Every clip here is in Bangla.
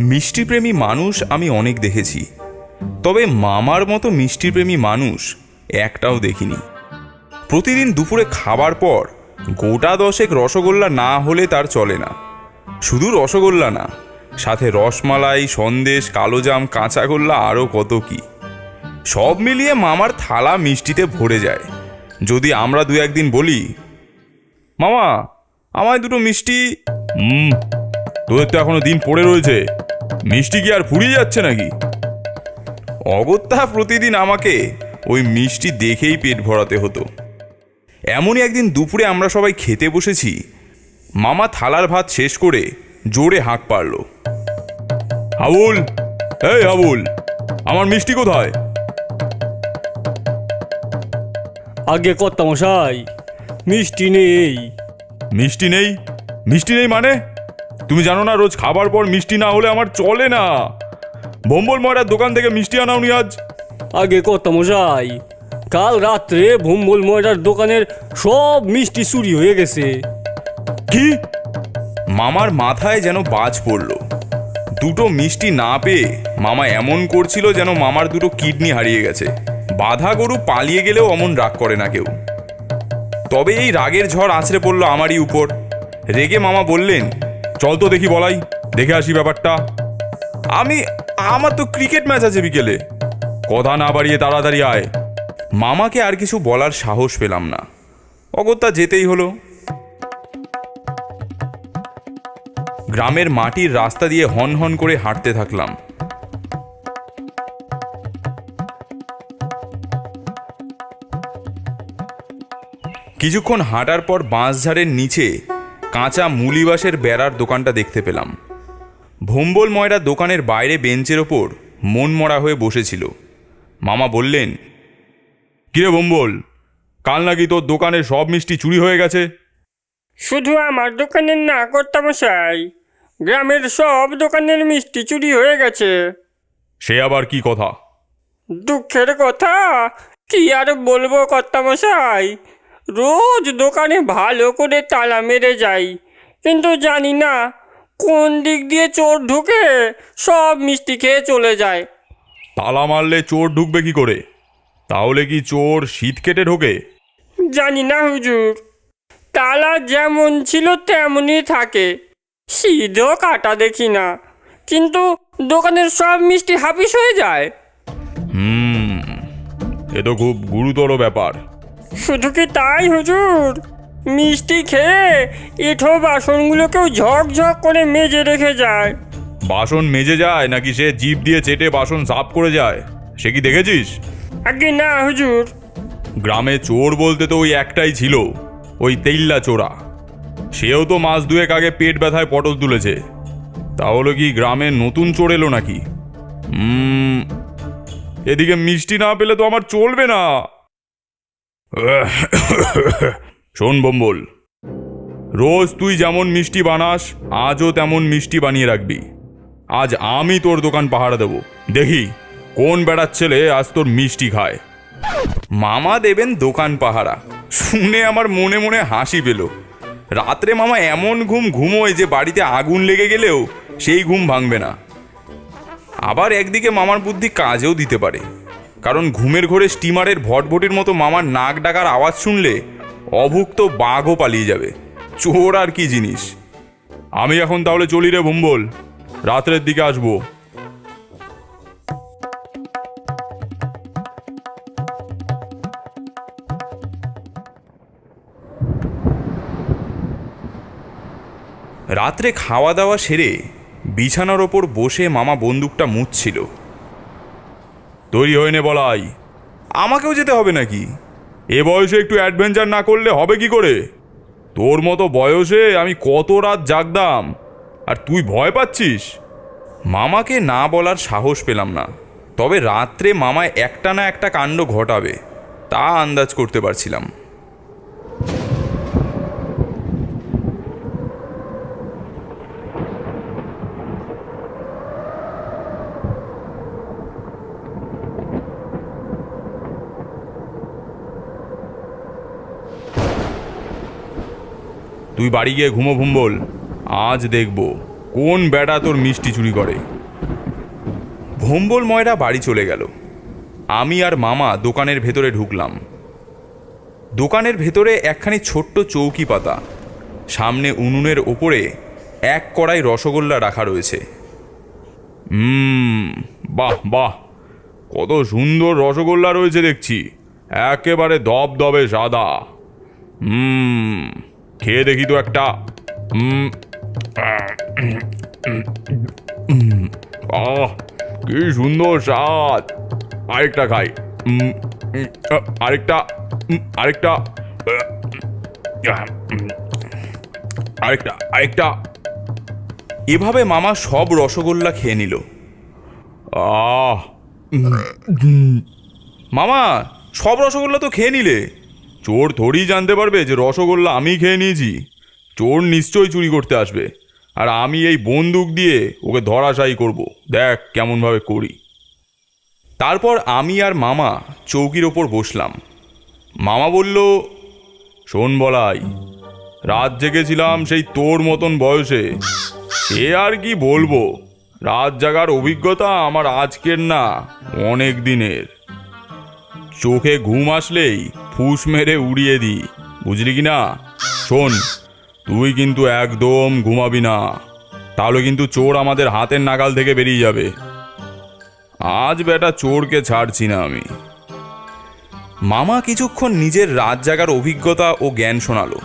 মিষ্টিপ্রেমী মানুষ আমি অনেক দেখেছি, তবে মামার মতো মিষ্টিপ্রেমী মানুষ একটাও দেখিনি। প্রতিদিন দুপুরে খাবার পর গোটা 10 রসগোল্লা না হলে তার চলে না। শুধু রসগোল্লা না, সাথে রসমালাই, সন্দেশ, কালোজাম, কাঁচাগোল্লা, আরও কত কি। সব মিলিয়ে মামার থালা মিষ্টিতে ভরে যায়। যদি আমরা দু একদিন বলি, মামা আমায় দুটো মিষ্টি, তোদের তো এখনো দিন পড়ে রয়েছে, মিষ্টি কি আর ফুরিয়ে যাচ্ছে নাকি? অগত্যা প্রতিদিন আমাকে ওই মিষ্টি দেখেই পেট ভরাতে হতো। এমনই একদিন দুপুরে আমরা সবাই খেতে বসেছি। মামা থালার ভাত শেষ করে জোরে হাঁক পারল, হাবুল, এই হাবুল, আমার মিষ্টি কোথায়? আগে কর্তামশাই, মিষ্টি নেই। মিষ্টি নেই? মিষ্টি নেই মানে? তুমি জানো না রোজ খাবার পর মিষ্টি না হলে আমার চলে না। ভম্বল ময়রার দোকান থেকে মিষ্টি আনাওনি আজ? আগে কর্তামশাই, কাল রাত্রে ভম্বল ময়রার দোকানের সব মিষ্টি চুরি হয়ে গেছে। কি? মামার মাথায় যেন বাজ পড়ল। দুটো মিষ্টি না পেয়ে মামা এমন করছিল যেন মামার দুটো কিডনি হারিয়ে গেছে। বাধা গরু পালিয়ে গেলেও অমন রাগ করে না কেউ। তবে এই রাগের ঝড় আছড়ে পড়ল আমারই উপর। রেগে মামা বললেন, চল তো দেখি বলাই, দেখে আসি ব্যাপারটা। আমার তো ক্রিকেট ম্যাচ আছে বিকেলে। কথা না বাড়িয়ে তাড়াতাড়ি আয়। মামাকে আর কিছু বলার সাহস পেলাম না, অগত্যা যেতেই হলো। গ্রামের মাটির রাস্তা দিয়ে হন হন করে হাঁটতে থাকলাম। কিছুক্ষণ হাঁটার পর বাঁশঝাড়ের নিচে কাঁচা মুলিবাসের বেড়ার দোকানটা দেখতে পেলাম। ভম্বল ময়রা দোকানের বাইরে বেঞ্চের ওপর মন মরা হয়ে বসেছিল। মামা বললেন, কিরে ভম্বল, কাল নাকি তোর দোকানের সব মিষ্টি চুরি হয়ে গেছে? শুধু আমার দোকানের না কর্তামশাই, গ্রামের সব দোকানের মিষ্টি চুরি হয়ে গেছে। সে আবার কি কথা? দুঃখের কথা, কি আর বলবো কর্তামশাই। রোজ দোকানে ভালো করে তালা মেরে যাই, কিন্তু জানি না কোন দিক দিয়ে চোর ঢুকে সব মিষ্টি খেয়ে চলে যায়। তালা মারলে চোর ঢুকবে কি করে? তাহলে কি চোর শীত কেটে ঢোকে? জানি না হুজুর, তালা যেমন ছিল তেমনই থাকে, সিধেও কাটা দেখি না, কিন্তু দোকানের সব মিষ্টি হাফিস হয়ে যায়। এ তো খুব গুরুতর ব্যাপার। শুধু কি তাই হুজুর, মিষ্টি খেয়ে এঁঠো বাসনগুলোকেও ঝকঝক করে মেজে রেখে যায়। বাসন মেজে যায় নাকি সে জিভ দিয়ে চেটে বাসন সাফ করে যায়, সে কি দেখেছিস? আগে না হুজুর। গ্রামে চোর বলতে তো ওই একটাই ছিল, ওই তেইল্লা চোরা। সেও তো মাস দুয়েক আগে পেট ব্যথায় পটল তুলেছে। তাহলে কি গ্রামে নতুন চোর এলো নাকি? এদিকে মিষ্টি না পেলে তো আমার চলবে না। শোন বম্বল, রোজ তুই যেমন মিষ্টি বানাস আজও তেমন মিষ্টি বানিয়ে রাখবি। আজ আমি তোর দোকান পাহারা দেব, দেখি কোন বেড়ার ছেলে আজ তোর মিষ্টি খায়। মামা দেবেন দোকান পাহারা শুনে আমার মনে মনে হাসি পেল। রাত্রে মামা এমন ঘুম ঘুমোয় যে বাড়িতে আগুন লেগে গেলেও সেই ঘুম ভাঙবে না। আবার একদিকে মামার বুদ্ধি কাজেও দিতে পারে, কারণ ঘুমের ঘোরে স্টিমারের ভটভটির মতো মামার নাক ডাকার আওয়াজ শুনলে অভুক্ত বাঘও পালিয়ে যাবে। চোর আর কি জিনিস। আমি এখন তাহলে চলি রে ভম্বল, রাত্রের দিকে আসবো। রাত্রে খাওয়া দাওয়া সেরে বিছানার ওপর বসে মামা বন্দুকটা মুছছিল। তৈরি হয়ে নে বলাই, আমাকেও যেতে হবে নাকি? এ বয়সে একটু অ্যাডভেঞ্চার না করলে হবে কি করে? তোর মতো বয়সে আমি কত রাত জাগতাম, আর তুই ভয় পাচ্ছিস? মামাকে না বলার সাহস পেলাম না, তবে রাত্রে মামা একটা না একটা কাণ্ড ঘটাবে তা আন্দাজ করতে পারছিলাম। তুই বাড়ি গিয়ে ঘুমো ভম্বল, আজ দেখব কোন বেটা তোর মিষ্টি চুরি করে। ভোম্বল ময়রা বাড়ি চলে গেল। আমি আর মামা দোকানের ভেতরে ঢুকলাম। দোকানের ভেতরে একখানি ছোট্ট চৌকি পাতা, সামনে উনুনের ওপরে এক কড়াই রসগোল্লা রাখা রয়েছে। বাহ বাহ, কত সুন্দর রসগোল্লা রয়েছে দেখছি, একেবারে দবদবে সাদা। খেয়ে দেখি তো একটা। আহ, কি সুন্দর স্বাদ। আরেকটা খাই। আরেকটা আরেকটা আরেকটা আরেকটা। এভাবে মামা সব রসগোল্লা খেয়ে নিল। মামা, সব রসগোল্লা তো খেয়ে নিলে। চোর থোড়ি জানতে পারবে যে রসগোল্লা আমি খেয়ে নিয়েছি। চোর নিশ্চয়ই চুরি করতে আসবে, আর আমি এই বন্দুক দিয়ে ওকে ধরাশায়ী করব। দেখ কেমনভাবে করি। তারপর আমি আর মামা চৌকির ওপর বসলাম। মামা বলল, শোন বলাই, রাত জেগেছিলাম সেই তোর মতন বয়সে। সে আর কি বলবো, রাত জাগার অভিজ্ঞতা আমার আজকের না, অনেক দিনের। চোখে ঘুম আসলেই ফুস মেরে উড়িয়ে দিই, বুঝলি কি না? শোন, তুই কিন্তু একদম ঘুমাবি না, তাহলে কিন্তু চোর আমাদের হাতের নাগাল থেকে বেরিয়ে যাবে। আজ বেটা চোরকে ছাড়ছি না আমি। মামা কিছুক্ষণ নিজের রাত জাগার অভিজ্ঞতা ও জ্ঞান শোনালো।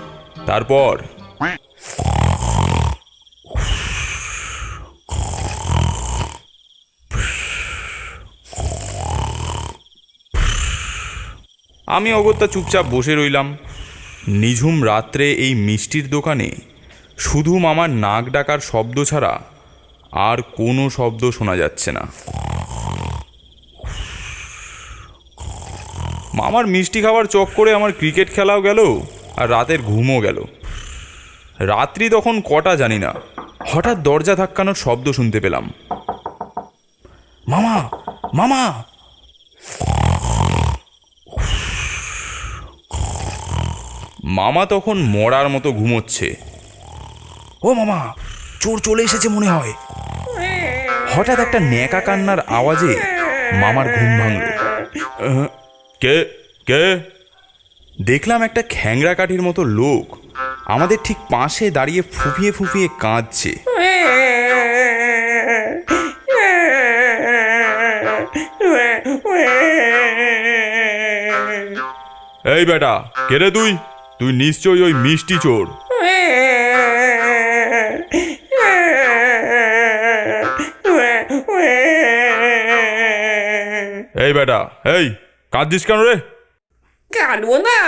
তারপর আমি অগত্যা চুপচাপ বসে রইলাম। নিঝুম রাত্রে এই মিষ্টির দোকানে শুধু মামার নাক ডাকার শব্দ ছাড়া আর কোনো শব্দ শোনা যাচ্ছে না। মামার মিষ্টি খাবার চক্করে আমার ক্রিকেট খেলাও গেল, আর রাতের ঘুমও গেল। রাত্রি তখন কটা জানি না, হঠাৎ দরজা ধাক্কানোর শব্দ শুনতে পেলাম। মামা, মামা! মামা তখন মরার মতো ঘুমোচ্ছে। ও মামা, চোর চলে এসেছে মনে হয়। হঠাৎ একটা ন্যাকা কান্নার আওয়াজে মামার ঘুম ভাঙল। কে কে? দেখলাম একটা খ্যাংরা কাঠির মতো লোক আমাদের ঠিক পাশে দাঁড়িয়ে ফুঁপিয়ে ফুঁপিয়ে কাঁদছে। এই বেটা, কে রে তুই? তুই নিশ্চয়ই ওই মিষ্টি চোর। এই বেটা, এই কাঁদছিস কেন রে? কাঁদবো না,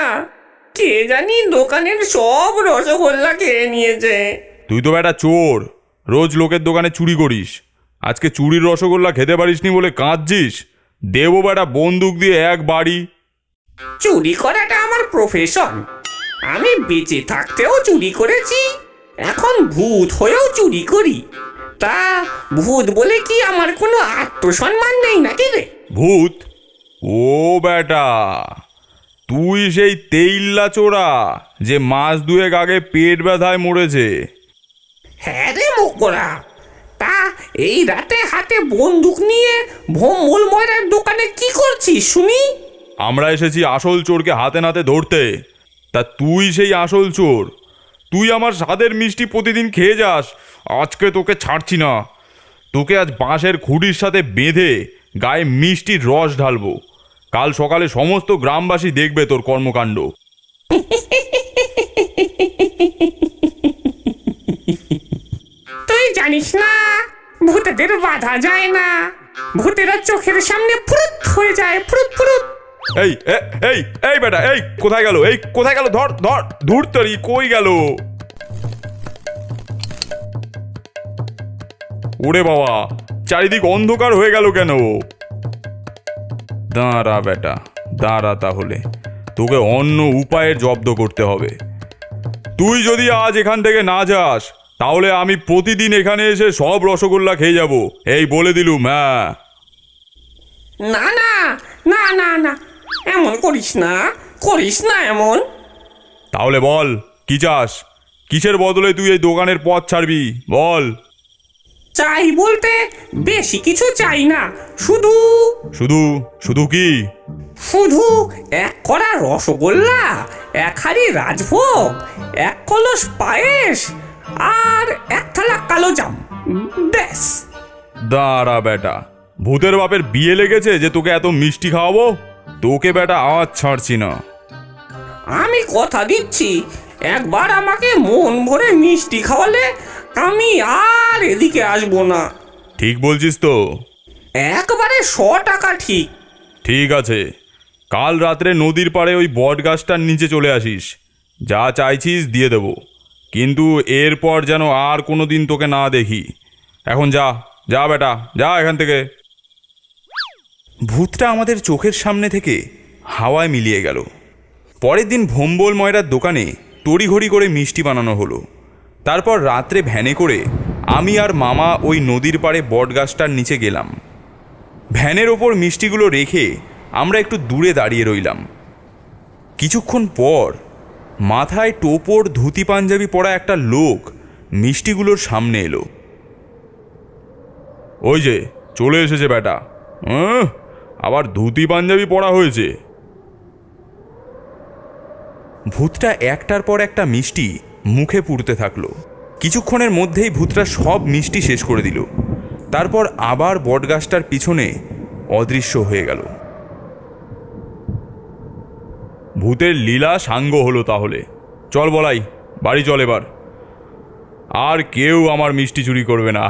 কে জানি দোকানের সব রসগোল্লা খেয়ে নিয়েছে। তুই তো বেটা চোর, রোজ লোকের দোকানে চুরি করিস। আজকে চুরির রসগোল্লা খেতে পারিসনি বলে কাঁদছিস? দেবো বেটা বন্দুক দিয়ে এক বাড়ি। চুরি করাটা আমার প্রফেশন। আমি বেঁচে থাকতেও চুরি করেছি, এখন ভূত হয়েও চুরি করি। তা ভূত বলে কি আমার কোনো আত্মসম্মান নেই নাকি রে? ভূত? ও বেটা, তুই সেই তেইল্লা চোরা যে মাস দুয়েক আগে পেট ব্যথায় মরেছে। হ্যাঁ রে মুখরা, তা এই রাতে হাতে বন্দুক নিয়ে ভোম্বল ময়রার দোকানে কি করছিস শুনি? আমরা এসেছি আসল চোরকে হাতে নাতে ধরতে। তা তুই সেই আসল চোর। তুই আমার স্বাদের মিষ্টি প্রতিদিন খেয়ে যাস, আজকে তোকে ছাড়ছি না। তোকে আজ বাঁশের খুঁটির সাথে বেঁধে গায়ে মিষ্টির রস ঢালবো। কাল সকালে সমস্ত গ্রামবাসী দেখবে তোর কর্মকাণ্ড। তুই জানিস না, ভূতেদের বাধা যায় না। ভূতেরা চোখের সামনে ফুরুত হয়ে যায়, ফুরুত ফুরুত। এই এই এই বেটা, এই কোথায় গেল? এই কোথায় গেল? ধর ধর, ধুর তরি, কই গেল? ওরে বাবা, চারিদিক অন্ধকার হয়ে গেল কেন? দাঁড়া বেটা, দাঁড়া, তাহলে তোকে অন্য উপায়ে জব্দ করতে হবে। তুই যদি আজ এখান থেকে না যাস, তাহলে আমি প্রতিদিন এখানে এসে সব রসগোল্লা খেয়ে যাব, এই বলে দিলুম। হ্যাঁ, না না না না না, এমন করিস না, করিস না এমন। তাহলে বল কি চাস? কিসের বদলে তুই এই দোকানের পথ ছাড়বি? বল। চাই বলতে বেশি কিছু চাই না, শুধু শুধু শুধু কি? শুধু এক কড়া রসগোল্লা, এক হাঁড়ি রাজভোগ, এক কলস পায়েস আর এক থালা কালো জাম, ব্যাস। দাঁড়া বেটা, ভূতের বাপের বিয়ে লেগেছে যে তোকে এত মিষ্টি খাওয়াবো? তোকে বেটা আওয়াজ ছাড়ছি না। আমি কথা দিচ্ছি, একবার আমাকে মন ভরে মিষ্টি খাওয়ালে আমি আর এদিকে আসবো না। ঠিক বলছিস তো? একবারে 100 টাকা ঠিক। ঠিক আছে, কাল রাত্রে নদীর পাড়ে ওই বট গাছটার নিচে চলে আসিস। যা চাইছিস দিয়ে দেব, কিন্তু এরপর যেন আর কোনো দিন তোকে না দেখি। এখন যা যা বেটা, যা এখান থেকে। ভূতটা আমাদের চোখের সামনে থেকে হাওয়ায় মিলিয়ে গেল। পরের দিন ভোম্বল ময়রার দোকানে তড়িঘড়ি করে মিষ্টি বানানো হলো। তারপর রাত্রে ভ্যানে করে আমি আর মামা ওই নদীর পাড়ে বটগাছটার নিচে গেলাম। ভ্যানের ওপর মিষ্টিগুলো রেখে আমরা একটু দূরে দাঁড়িয়ে রইলাম। কিছুক্ষণ পর মাথায় টোপর ধুতি পাঞ্জাবি পরা একটা লোক মিষ্টিগুলোর সামনে এলো। ওই যে চলে এসেছে বেটা, আবার ধুতি পাঞ্জাবি পরা হয়েছে। ভূতটা একটার পর একটা মিষ্টি মুখে পুরতে থাকলো। কিছুক্ষণের মধ্যেই ভূতটা সব মিষ্টি শেষ করে দিল। তারপর আবার বটগাছটার পিছনে অদৃশ্য হয়ে গেল। ভূতের লীলা সাঙ্গ হলো তাহলে। চল বলাই, বাড়ি চল এবার। আর কেউ আমার মিষ্টি চুরি করবে না।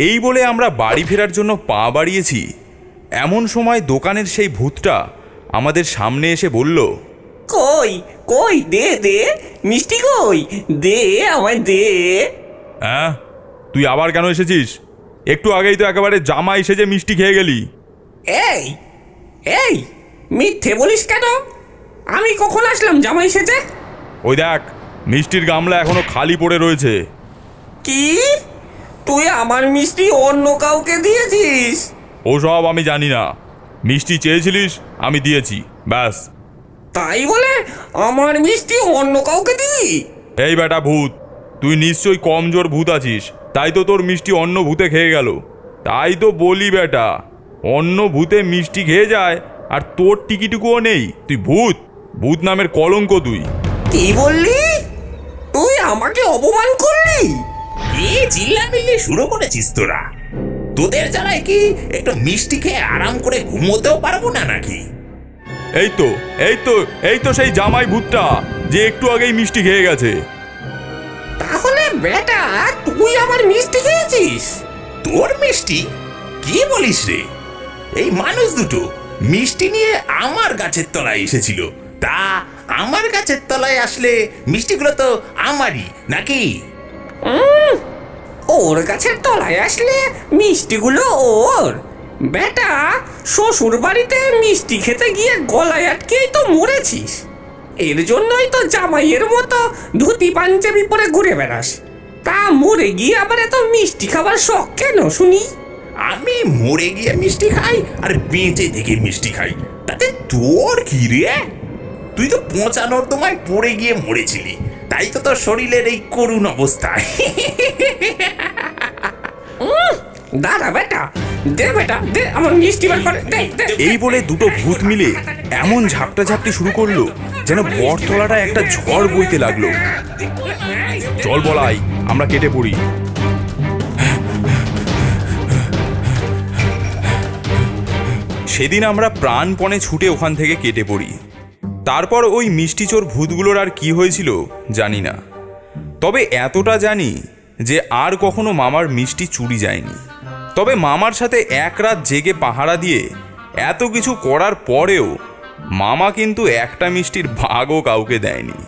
এই বলে আমরা বাড়ি ফেরার জন্য পা বাড়িয়েছি, এমন সময় দোকানের সেই ভূতটা আমাদের সামনে এসে বলল, কই কই দে দে মিষ্টি, কই দে আমায় দে। হ্যাঁ, তুই আবার কেন এসেছিস? একটু আগেই তো একেবারে জামাই সেজে মিষ্টি খেয়ে গেলি। এই এই মিথ্যে বলিস কেন? আমি কখন আসলাম জামাই সেজে? ওই দেখ, মিষ্টির গামলা এখনো খালি পড়ে রয়েছে। কি, তুই আমার মিষ্টি অন্য কাউকে দিয়েছিস? ওসব আমি জানি না। মিষ্টি চেয়েছিলিস, আমি দিয়েছি, ব্যাস। তাই বলে আমার মিষ্টি অন্য কাউকে দিবি? এই বেটা ভূত, তুই নিশ্চয়ই কমজোর ভূত আছিস, তাই তো তোর মিষ্টি অন্য ভূতে খেয়ে গেল। তাই তো বলি বেটা, অন্য ভূতে মিষ্টি খেয়ে যায় আর তোর টিকিটুকুও নেই। তুই ভূত, ভূত নামের কলঙ্ক তুই। কি বললি? তুই আমাকে অপমান করলি? কি চিল্লামিল্লি শুরু করেছিস তোরা? তোদের জ্বালায় কি একটু মিষ্টি খেয়ে আরাম করে ঘুমোতেও পারবো না নাকি? এই তো এই তো এই তো সেই জামাই ভূতটা যে একটু আগেই মিষ্টি খেয়ে গেছে। তাহলে বেটা তুই আমার মিষ্টি খেয়েছিস? তোর মিষ্টি? কি বলিস রে? এই মানুষ দুটো মিষ্টি নিয়ে আমার গাছের তলায় এসেছিল, তা আমার গাছের তলায় আসলে মিষ্টিগুলো তো আমারই নাকি? ওর গাছের তলায় আসলে মিষ্টিগুলো ওর? বেটা, শ্বশুর বাড়িতে মিষ্টি খেতে গিয়ে গলায় আটকেই তো মরেছিস। এর জন্যই তো জামাইয়ের মতো ধুতি পাঞ্জাবি পরে ঘুরে বেড়াস। তা মরে গিয়ে আবার এত মিষ্টি খাবার শখ কেন শুনি? আমি মরে গিয়ে মিষ্টি খাই আর বেঁচে থেকে মিষ্টি খাই, তাতে তোর কি রে? তুই তো পচা নর্দমায় পড়ে গিয়ে মরেছিলি, তাই তো তোর শরীরের এই করুণ অবস্থা। দাদা বেটা, দে বেটা দে আমার মিষ্টি বার করে দে, দে। এই বলে দুটো ভূত মিলে এমন ঝাপটাঝাপটি শুরু করলো যেন বটতলাটা একটা ঝড় বইতে লাগলো। চল বলাই, আমরা কেটে পড়ি। সেদিন আমরা প্রাণপণে ছুটে ওখান থেকে কেটে পড়ি। তারপর ওই মিষ্টিচোর ভূতগুলোর আর কি হয়েছিল জানি না, তবে এতটা জানি যে আর কখনো মামার মিষ্টি চুরি যায়নি। তবে মামার সাথে এক রাত জেগে পাহারা দিয়ে এত কিছু করার পরেও মামা কিন্তু একটা মিষ্টির ভাগও কাউকে দেয়নি।